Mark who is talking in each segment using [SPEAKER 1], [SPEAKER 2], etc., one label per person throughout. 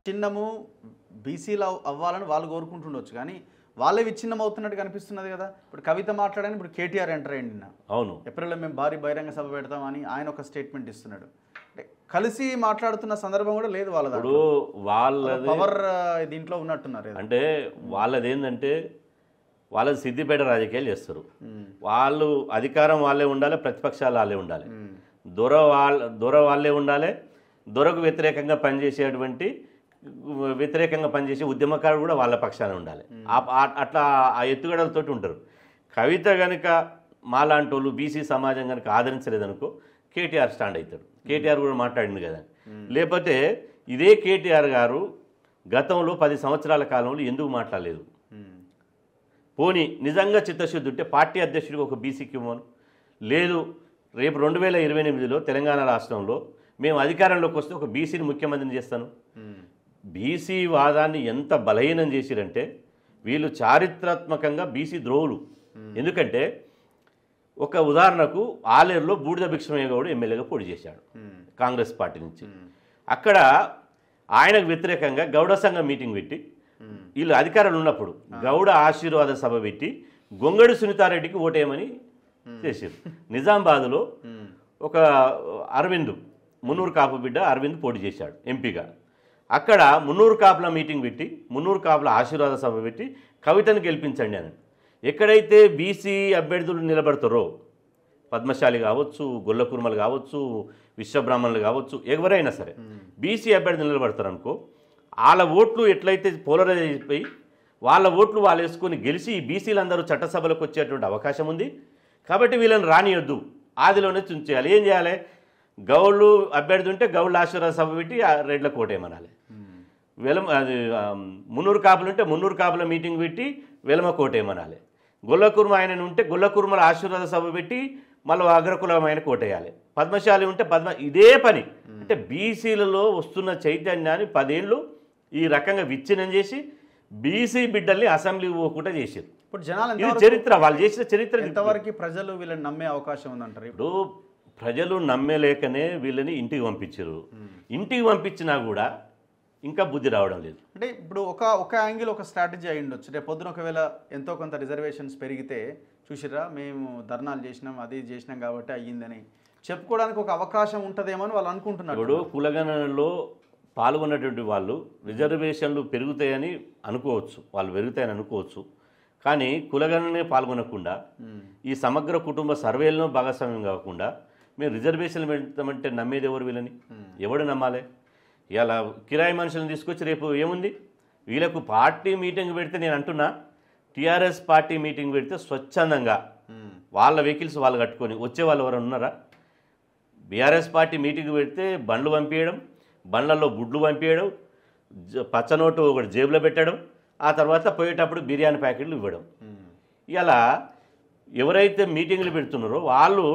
[SPEAKER 1] చిన్నము బీసీలో అవ్వాలని వాళ్ళు కోరుకుంటుండొచ్చు కానీ వాళ్ళే విచ్ఛిన్నం అవుతున్నట్టు కనిపిస్తున్నది కదా. ఇప్పుడు కవిత మాట్లాడని ఇప్పుడు కేటీఆర్ ఎంటర్ అయ్యింది నిన్న.
[SPEAKER 2] అవును,
[SPEAKER 1] ఏప్రిల్లో మేము భారీ బహిరంగ సభ పెడతామని ఆయన ఒక స్టేట్మెంట్ ఇస్తున్నాడు. అంటే కలిసి మాట్లాడుతున్న సందర్భం కూడా లేదు వాళ్ళ
[SPEAKER 2] ఇప్పుడు వాళ్ళది
[SPEAKER 1] పవర్ దీంట్లో ఉన్నట్టున్నారు.
[SPEAKER 2] అంటే వాళ్ళది ఏంటంటే వాళ్ళది సిద్దిపేట రాజకీయాలు చేస్తారు. వాళ్ళు అధికారం వాళ్ళే ఉండాలి, ప్రతిపక్షాలు వాళ్ళే ఉండాలి, దొర వాళ్ళే ఉండాలి, దొరకు వ్యతిరేకంగా పనిచేసే ఉద్యమకారుడు కూడా వాళ్ళ పక్షాన ఉండాలి. అట్లా ఆ ఎత్తుగడలతో ఉంటారు. కవిత కనుక మాలాంటి వాళ్ళు బీసీ సమాజం కనుక ఆదరించలేదనుకో కేటీఆర్ స్టాండ్ అవుతాడు. కేటీఆర్ కూడా మాట్లాడింది కదా. లేకపోతే ఇదే కేటీఆర్ గారు గతంలో 10 సంవత్సరాల కాలంలో ఎందుకు మాట్లాడలేదు? పోనీ నిజంగా చిత్తశుద్ధి ఉంటే పార్టీ అధ్యక్షుడికి ఒక బీసీకి ఇవ్వను. లేదు, రేపు 2028లో తెలంగాణ రాష్ట్రంలో మేము అధికారంలోకి వస్తే ఒక బీసీని ముఖ్యమంత్రిని చేస్తాను. బీసీ వాదాన్ని ఎంత బలహీనం చేసిరంటే వీళ్ళు చారిత్రాత్మకంగా బీసీ ద్రోహులు. ఎందుకంటే ఒక ఉదాహరణకు ఆలేరులో బూడిద భిక్షమయ్య గౌడ్ ఎమ్మెల్యేగా పోటీ చేశాడు కాంగ్రెస్ పార్టీ నుంచి. అక్కడ ఆయనకు వ్యతిరేకంగా గౌడ సంఘం మీటింగ్ పెట్టి వీళ్ళు అధికారంలో ఉన్నప్పుడు గౌడ ఆశీర్వాద సభ పెట్టి గొంగడి సునీతారెడ్డికి ఓటేయమని చేశారు. నిజామాబాద్లో ఒక అరవింద్ మున్నూరు కాపు బిడ్డ అరవింద్ పోటీ చేశాడు ఎంపీగా. అక్కడ మున్నూరు కాపుల మీటింగ్ పెట్టి మున్నూరు కాపుల ఆశీర్వాద సభ పెట్టి కవితను గెలిపించండి అని. ఎక్కడైతే బీసీ అభ్యర్థులు నిలబడతారో పద్మశాలి కావచ్చు, గొల్ల కుర్మలు కావచ్చు, విశ్వబ్రాహ్మణులు కావచ్చు, ఎవరైనా సరే బీసీ అభ్యర్థులు నిలబడతారు అనుకో, వాళ్ళ ఓట్లు ఎట్లయితే పోలరైజ్ అయిపోయి వాళ్ళ ఓట్లు వాళ్ళు వేసుకొని గెలిచి ఈ బీసీలందరూ చట్టసభలకు వచ్చేటువంటి అవకాశం ఉంది. కాబట్టి వీళ్ళని రానియొద్దు, ఆదిలోనే చుంచేయాలి. ఏం చేయాలి? గౌళ్ళు అభ్యర్థి ఉంటే గౌళ్ళ ఆశీర్వాద సభ పెట్టి రెడ్ల కోటేయమనాలి. మున్నూరు కాపులు ఉంటే మున్నూరు కాపుల మీటింగ్ పెట్టి వెలమ కోటేయమనాలి. గొల్ల కుర్మ ఆయన ఉంటే గొల్ల కుర్మల ఆశీర్వాద సభ పెట్టి మళ్ళీ అగ్రకులమైన కోటేయాలి. పద్మశాలి ఉంటే ఇదే పని. అంటే బీసీలలో వస్తున్న చైతన్యాన్ని 10 ఏళ్ళు ఈ రకంగా విచ్ఛిన్నం చేసి బీసీ బిడ్డల్ని అసెంబ్లీ పోకుండా చేశారు.
[SPEAKER 1] ఇప్పుడు జనాలు
[SPEAKER 2] ఇది చరిత్ర, వాళ్ళు చేసిన చరిత్ర.
[SPEAKER 1] ఎంతవరకు ప్రజలు వీళ్ళని నమ్మే అవకాశం ఉందంటారు?
[SPEAKER 2] ఇప్పుడు ప్రజలు నమ్మలేకనే వీళ్ళని ఇంటికి పంపించారు. ఇంటికి పంపించినా కూడా ఇంకా బుద్ధి రావడం లేదు.
[SPEAKER 1] అంటే ఇప్పుడు ఒక యాంగిల్ ఒక స్ట్రాటజీ అయి ఉండొచ్చు. రేపు పొద్దున ఒకవేళ ఎంతో కొంత రిజర్వేషన్స్ పెరిగితే చూసిరా మేము ధర్నాలు చేసినాం అది చేసినాం కాబట్టి అయ్యిందని చెప్పుకోవడానికి ఒక అవకాశం ఉంటుందేమో అని వాళ్ళు అనుకుంటున్నారు.
[SPEAKER 2] ఇప్పుడు కులగణనలో పాల్గొన్నటువంటి వాళ్ళు రిజర్వేషన్లు పెరుగుతాయని అనుకోవచ్చు, వాళ్ళు పెరుగుతాయని అనుకోవచ్చు. కానీ కులగణనే పాల్గొనకుండా ఈ సమగ్ర కుటుంబ సర్వేలను భాగస్వామ్యం కాకుండా మేము రిజర్వేషన్లు పెడతామంటే నమ్మేది ఎవరు? వీళ్ళని ఎవడు నమ్మాలి? ఇలా కిరాయి మనుషులను తీసుకొచ్చి రేపు ఏముంది వీళ్ళకు పార్టీ మీటింగ్ పెడితే, నేను అంటున్నా టీఆర్ఎస్ పార్టీ మీటింగ్ పెడితే స్వచ్ఛందంగా వాళ్ళ వెహికల్స్ వాళ్ళు కట్టుకొని వచ్చే వాళ్ళు ఎవరు ఉన్నారా? బీఆర్ఎస్ పార్టీ మీటింగ్ పెడితే బండ్లు పంపించడం, బండ్లలో గుడ్లు పంపించడం, పచ్చనోటు ఒకటి జేబులో పెట్టడం, ఆ తర్వాత పోయేటప్పుడు బిర్యానీ ప్యాకెట్లు ఇవ్వడం. ఇలా ఎవరైతే మీటింగ్లు పెడుతున్నారో వాళ్ళు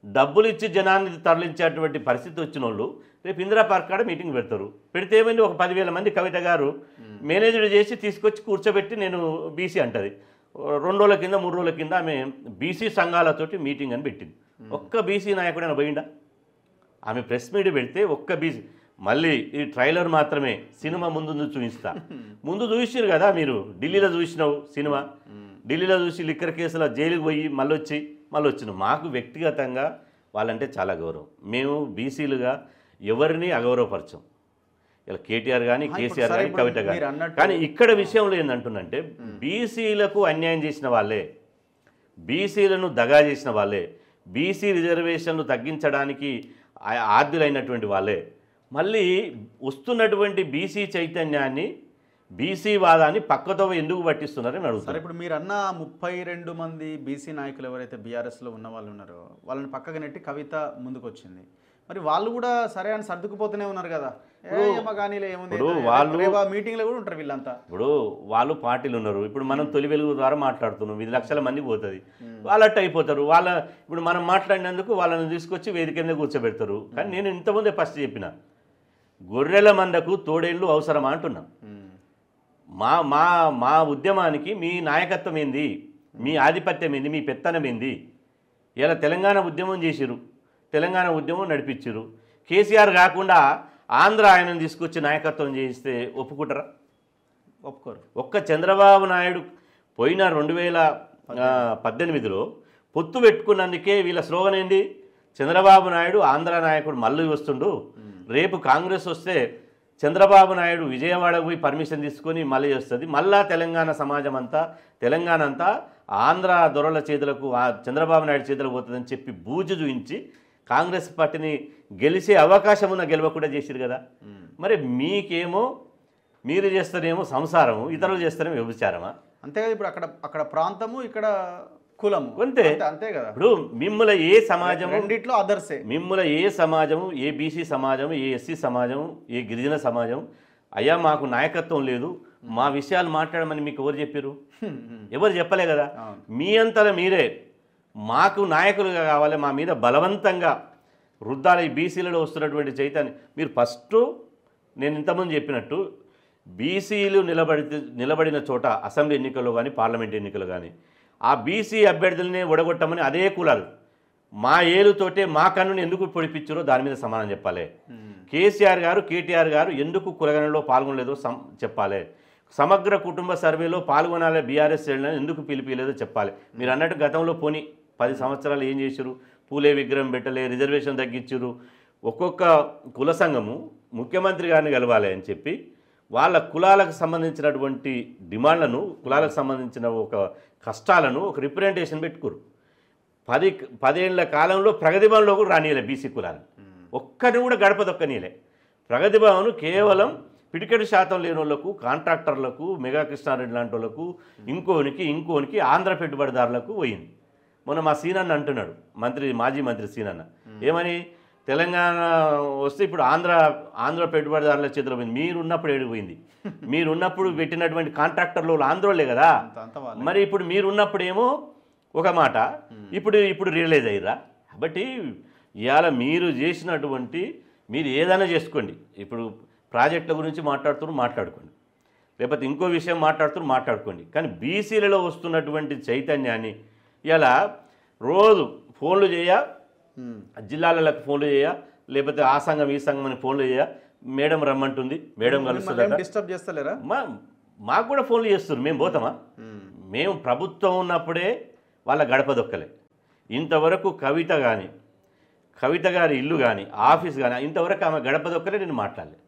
[SPEAKER 2] డబ్బులు ఇచ్చి జనాన్ని తరలించేటువంటి పరిస్థితి వచ్చిన వాళ్ళు రేపు ఇందిరా పార్క్ కాడ మీటింగ్ పెడతారు. పెడితే ఏమైంది? ఒక 10,000 మంది కవిత గారు మేనేజర్ చేసి తీసుకొచ్చి కూర్చోబెట్టి నేను బీసీ అంటది. 2 రోజుల కింద 3 రోజుల కింద ఆమె బీసీ సంఘాలతోటి మీటింగ్ అని పెట్టింది. ఒక్క బీసీ నాయకుడైనా పోయిందా? ఆమె ప్రెస్ మీట్ పెడితే ఒక్క బీసీ, మళ్ళీ ఈ ట్రైలర్ మాత్రమే, సినిమా ముందు చూపిస్తా. ముందు చూసిరు కదా మీరు, ఢిల్లీలో చూసినావు సినిమా, ఢిల్లీలో చూసి లిక్కర్ కేసులో జైలుకి పోయి మళ్ళీ వచ్చినావు. మాకు వ్యక్తిగతంగా వాళ్ళంటే చాలా గౌరవం. మేము బీసీలుగా ఎవరిని అగౌరవపరచం. ఇలా కేటీఆర్ కానీ, కేసీఆర్ కానీ, కవిత కానీ. కానీ ఇక్కడ విషయంలో ఏంటంటున్నంటే బీసీలకు అన్యాయం చేసిన వాళ్ళే, బీసీలను దగా చేసిన వాళ్ళే, బీసీ రిజర్వేషన్లు తగ్గించడానికి ఆద్యులైనటువంటి వాళ్ళే మళ్ళీ వస్తున్నటువంటి బీసీ చైతన్యాన్ని, బీసీ వాదాన్ని పక్కతో ఎందుకు పట్టిస్తున్నారని అడుగుతారు.
[SPEAKER 1] ఇప్పుడు మీరు అన్న 32 మంది బీసీ నాయకులు ఎవరైతే బీఆర్ఎస్లో ఉన్న వాళ్ళు ఉన్నారో వాళ్ళని పక్కగా నెట్టి కవిత ముందుకు వచ్చింది. మరి వాళ్ళు కూడా సరే అని సర్దుకుపోతూనే ఉన్నారు కదా. వాళ్ళు మీటింగ్లో కూడా ఉంటారు వీళ్ళంతా.
[SPEAKER 2] ఇప్పుడు వాళ్ళు పార్టీలు ఉన్నారు. ఇప్పుడు మనం తొలి వెలుగు ద్వారా మాట్లాడుతున్నాం, 10 లక్షల మంది పోతుంది, వాళ్ళట్టు అయిపోతారు. ఇప్పుడు మనం మాట్లాడినందుకు వాళ్ళని తీసుకొచ్చి వేదిక మీద కూర్చోబెడతారు. కానీ నేను ఇంతకుముందే ఫస్ట్ చెప్పిన, గొర్రెల మందకు తోడేళ్ళు అవసరమా అంటున్నాం. మా ఉద్యమానికి మీ నాయకత్వం ఏంది, మీ ఆధిపత్యం ఏంది, మీ పెత్తనం ఏంది? ఇలా తెలంగాణ ఉద్యమం చేసిరు, తెలంగాణ ఉద్యమం నడిపించారు. కేసీఆర్ కాకుండా ఆంధ్ర ఆయనను తీసుకొచ్చి నాయకత్వం చేయిస్తే ఒప్పుకుంటారా?
[SPEAKER 1] ఒప్పుకోరు.
[SPEAKER 2] ఒక్క చంద్రబాబు నాయుడు పోయిన 2018లో పొత్తు పెట్టుకున్నందుకే వీళ్ళ స్లోగన్ ఏంది? చంద్రబాబు నాయుడు ఆంధ్ర నాయకుడు మళ్ళీ వస్తుండు, రేపు కాంగ్రెస్ వస్తే చంద్రబాబు నాయుడు విజయవాడకు పోయి పర్మిషన్ తీసుకొని మళ్ళీ వస్తుంది, మళ్ళా తెలంగాణ సమాజం అంతా తెలంగాణ అంతా ఆంధ్ర దొరల చేతులకు చంద్రబాబు నాయుడు చేతులకు పోతుందని చెప్పి బూజు చూయించి కాంగ్రెస్ పార్టీని గెలిచే అవకాశం ఉన్న గెలవకుండా చేసిరు కదా. మరి మీకేమో మీరు చేస్తారేమో సంసారము, ఇతరులు చేస్తారేమో వ్యభిచారమా?
[SPEAKER 1] అంతే కదా. ఇప్పుడు అక్కడ ప్రాంతము, ఇక్కడ కులము,
[SPEAKER 2] అంతే
[SPEAKER 1] అంతే కదా.
[SPEAKER 2] ఇప్పుడు మిమ్మల్ని ఏ సమాజము,
[SPEAKER 1] రెండిట్లో అదర్సే,
[SPEAKER 2] మిమ్మల్ని ఏ సమాజము, ఏ బీసీ సమాజము, ఏ ఎస్సీ సమాజం, ఏ గిరిజన సమాజం అయ్యా మాకు నాయకత్వం లేదు, మా విషయాలు మాట్లాడమని మీకు ఎవరు చెప్పారు? ఎవరు చెప్పలే కదా. మీ అంతలో మీరే మాకు నాయకులుగా కావాలి, మా మీద బలవంతంగా వృద్ధాల ఈ బీసీలలో వస్తున్నటువంటి చైతన్యం. మీరు ఫస్ట్ నేను ఇంతకుముందు చెప్పినట్టు బీసీలు నిలబడిన చోట అసెంబ్లీ ఎన్నికల్లో కానీ పార్లమెంట్ ఎన్నికలు కానీ ఆ బీసీ అభ్యర్థులనే ఒడగొట్టమని అదే కులాలు మా ఏలుతోటే మా కన్నుని ఎందుకు పొడిపించారో దాని మీద సమాధానం చెప్పాలి. కేసీఆర్ గారు, కేటీఆర్ గారు ఎందుకు కులగణలో పాల్గొనలేదో చెప్పాలి. సమగ్ర కుటుంబ సర్వేలో పాల్గొనాలి బీఆర్ఎస్ ఎందుకు పిలిపిలేదో చెప్పాలి. మీరు అన్నట్టు గతంలో పోని 10 సంవత్సరాలు ఏం చేశారు? పూలే విగ్రహం పెట్టలే, రిజర్వేషన్ తగ్గించారు. ఒక్కొక్క కుల సంఘము ముఖ్యమంత్రి గారిని కలవాలి అని చెప్పి వాళ్ళ కులాలకు సంబంధించినటువంటి డిమాండ్లను, కులాలకు సంబంధించిన ఒక కష్టాలను ఒక రిప్రజెంటేషన్ పెట్టుకోరు. 10 ఏళ్ల కాలంలో ప్రగతి భవన్లో కూడా రానియలే బీసీ కులాలు, ఒక్కరిని కూడా గడప దొక్కనీయలే. ప్రగతి భవన్ కేవలం పిడికెడు శాతం లేని వాళ్ళకు, కాంట్రాక్టర్లకు, మెగా కృష్ణారెడ్డి లాంటి వాళ్ళకు, ఇంకోనికి ఆంధ్ర పెట్టుబడిదారులకు పోయింది. మొన్న మా సీనన్న అంటున్నాడు, మాజీ మంత్రి సీనన్న ఏమని, తెలంగాణ వస్తే ఇప్పుడు ఆంధ్ర పెట్టుబడిదారుల చేతిలో పోయింది. మీరున్నప్పుడు ఏడిపోయింది? మీరున్నప్పుడు పెట్టినటువంటి కాంట్రాక్టర్లు ఆంధ్రోలే కదా. మరి ఇప్పుడు మీరున్నప్పుడేమో ఒక మాట, ఇప్పుడు రియలైజ్ అయ్యారా? కాబట్టి ఇవాళ మీరు చేసినటువంటి, మీరు ఏదైనా చేసుకోండి. ఇప్పుడు ప్రాజెక్టుల గురించి మాట్లాడుకోండి, లేకపోతే ఇంకో విషయం మాట్లాడుకోండి. కానీ బీసీలలో వస్తున్నటువంటి చైతన్యాన్ని ఇలా రోజు ఫోన్లు జిల్లాలకు ఫోన్లు లేకపోతే ఆ సంఘం ఈ సంఘం అని ఫోన్లు మేడం రమ్మంటుంది, మేడం కలుస్తుంది,
[SPEAKER 1] డిస్టర్బ్ చేస్తలేరా?
[SPEAKER 2] మాకు కూడా ఫోన్లు చేస్తారు, మేము పోతామా? మేము ప్రభుత్వం ఉన్నప్పుడే వాళ్ళ గడప దొక్కలే. ఇంతవరకు కవిత గారి ఇల్లు కానీ ఆఫీస్ కానీ ఇంతవరకు ఆమె గడప దొక్కలే, నేను మాట్లాడలే.